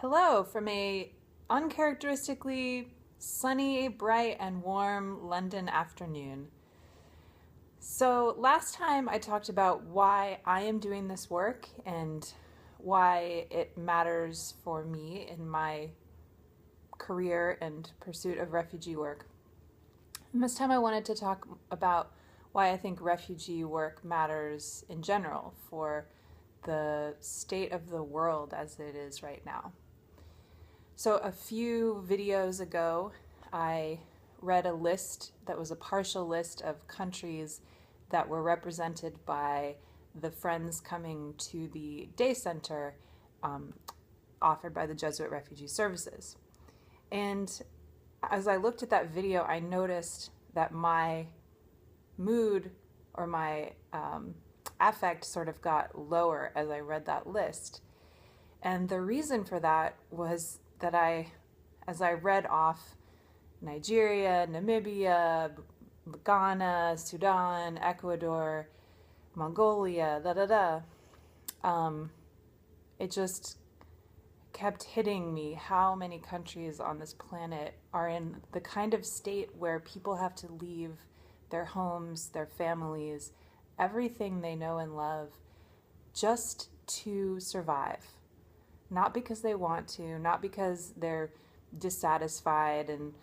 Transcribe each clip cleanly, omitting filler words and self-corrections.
Hello from a uncharacteristically sunny, bright, and warm London afternoon. So, last time I talked about why I am doing this work and why it matters for me in my career and pursuit of refugee work. And this time I wanted to talk about why I think refugee work matters in general for the state of the world as it is right now. So a few videos ago, I read a list that was a partial list of countries that were represented by the Friends Coming to the Day Center offered by the Jesuit Refugee Services. And as I looked at that video, I noticed that my mood or my affect sort of got lower as I read that list. And the reason for that was that as I read off Nigeria, Namibia, Ghana, Sudan, Ecuador, Mongolia, it just kept hitting me how many countries on this planet are in the kind of state where people have to leave their homes, their families, everything they know and love just to survive. Not because they want to, not because they're dissatisfied and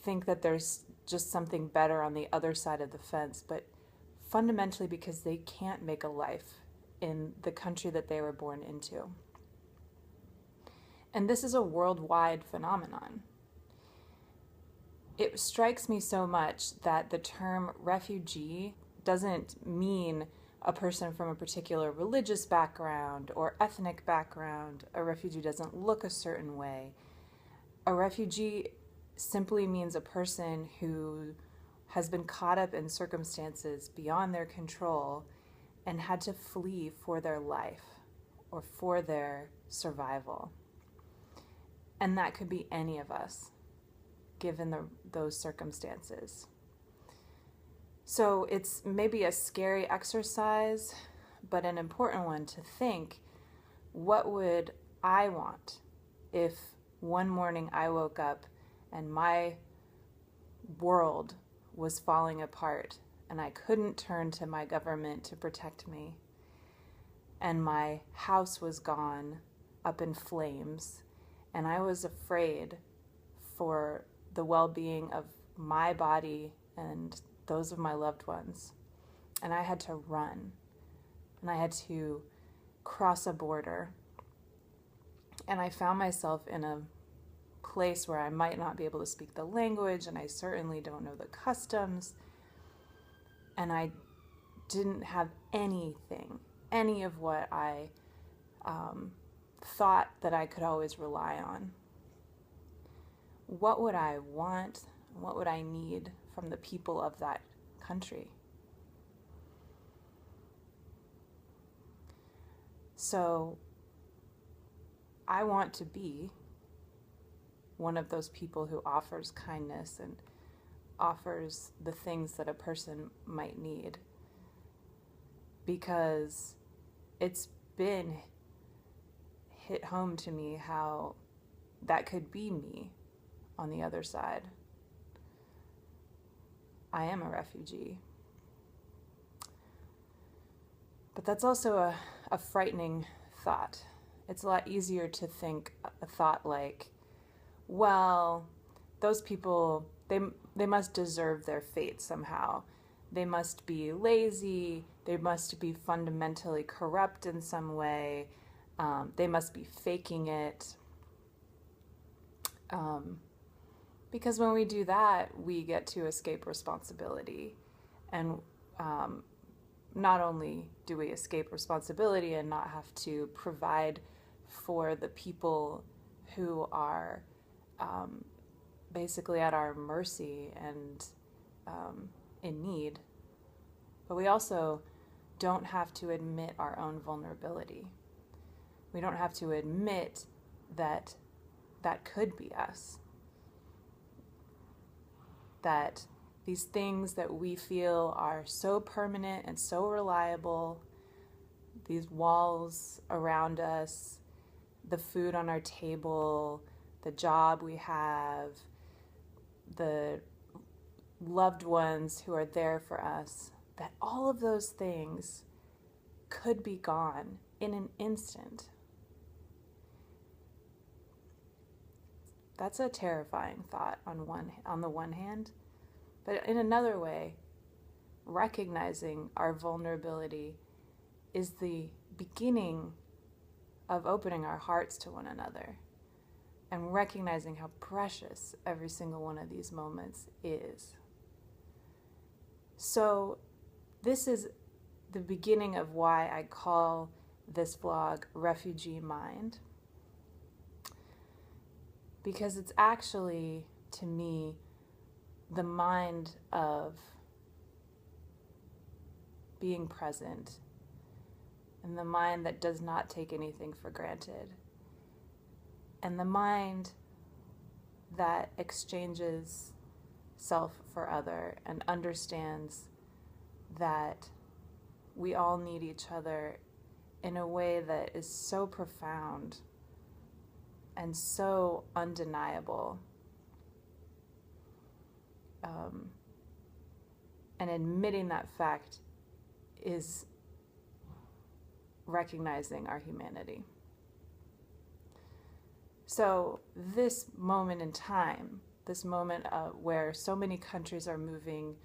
think that there's just something better on the other side of the fence, but fundamentally because they can't make a life in the country that they were born into. And this is a worldwide phenomenon. It strikes me so much that the term refugee doesn't mean a person from a particular religious background or ethnic background. A refugee doesn't look a certain way. A refugee simply means a person who has been caught up in circumstances beyond their control and had to flee for their life or for their survival. And that could be any of us, given those circumstances. So it's maybe a scary exercise, but an important one to think, what would I want if one morning I woke up and my world was falling apart and I couldn't turn to my government to protect me, and my house was gone up in flames, and I was afraid for the well-being of my body and those of my loved ones. And I had to run. And I had to cross a border. And I found myself in a place where I might not be able to speak the language, and I certainly don't know the customs. And I didn't have anything, any of what I thought that I could always rely on. What would I want? What would I need from the people of that country? So I want to be one of those people who offers kindness and offers the things that a person might need, because it's been hit home to me how that could be me on the other side. I am a refugee. But that's also a frightening thought. It's a lot easier to think a thought like, well, those people, they must deserve their fate somehow. They must be lazy. They must be fundamentally corrupt in some way. They must be faking it. Because when we do that, we get to escape responsibility. And not only do we escape responsibility and not have to provide for the people who are basically at our mercy and in need, but we also don't have to admit our own vulnerability. We don't have to admit that that could be us. That these things that we feel are so permanent and so reliable, these walls around us, the food on our table, the job we have, the loved ones who are there for us, that all of those things could be gone in an instant. That's a terrifying thought on the one hand, but in another way, recognizing our vulnerability is the beginning of opening our hearts to one another and recognizing how precious every single one of these moments is. So this is the beginning of why I call this vlog Refugee Mind, because it's actually, to me, the mind of being present and the mind that does not take anything for granted, and the mind that exchanges self for other and understands that we all need each other in a way that is so profound and so undeniable. And admitting that fact is recognizing our humanity. So this moment in time, this moment where so many countries are moving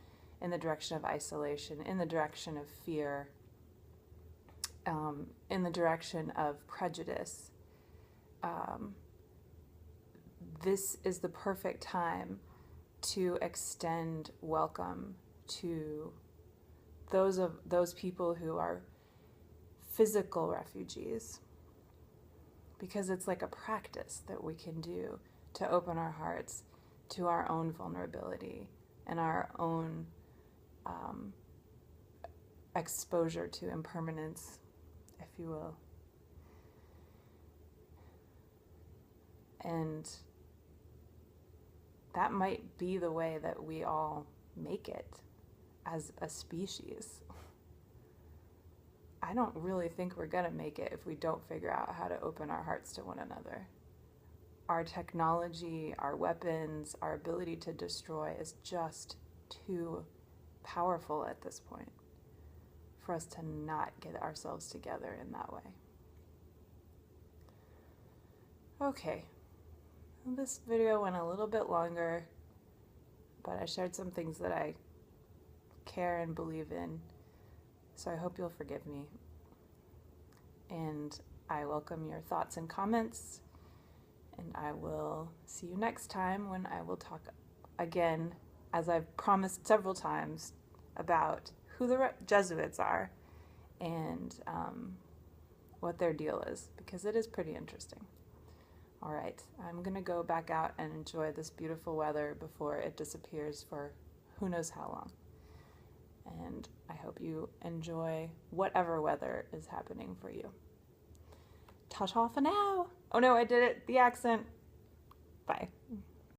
in the direction of isolation, in the direction of fear, in the direction of prejudice, this is the perfect time to extend welcome to those people who are physical refugees, because it's like a practice that we can do to open our hearts to our own vulnerability and our own exposure to impermanence, if you will. And that might be the way that we all make it as a species. I don't really think we're going to make it if we don't figure out how to open our hearts to one another. Our technology, our weapons, our ability to destroy is just too powerful at this point for us to not get ourselves together in that way. Okay, this video went a little bit longer, but I shared some things that I care and believe in, so I hope you'll forgive me. And I welcome your thoughts and comments, and I will see you next time when I will talk again, as I've promised several times, about who the Jesuits are and what their deal is, because it is pretty interesting. All right, I'm going to go back out and enjoy this beautiful weather before it disappears for who knows how long. And I hope you enjoy whatever weather is happening for you. Ta-ta for now. Oh no, I did it. The accent. Bye.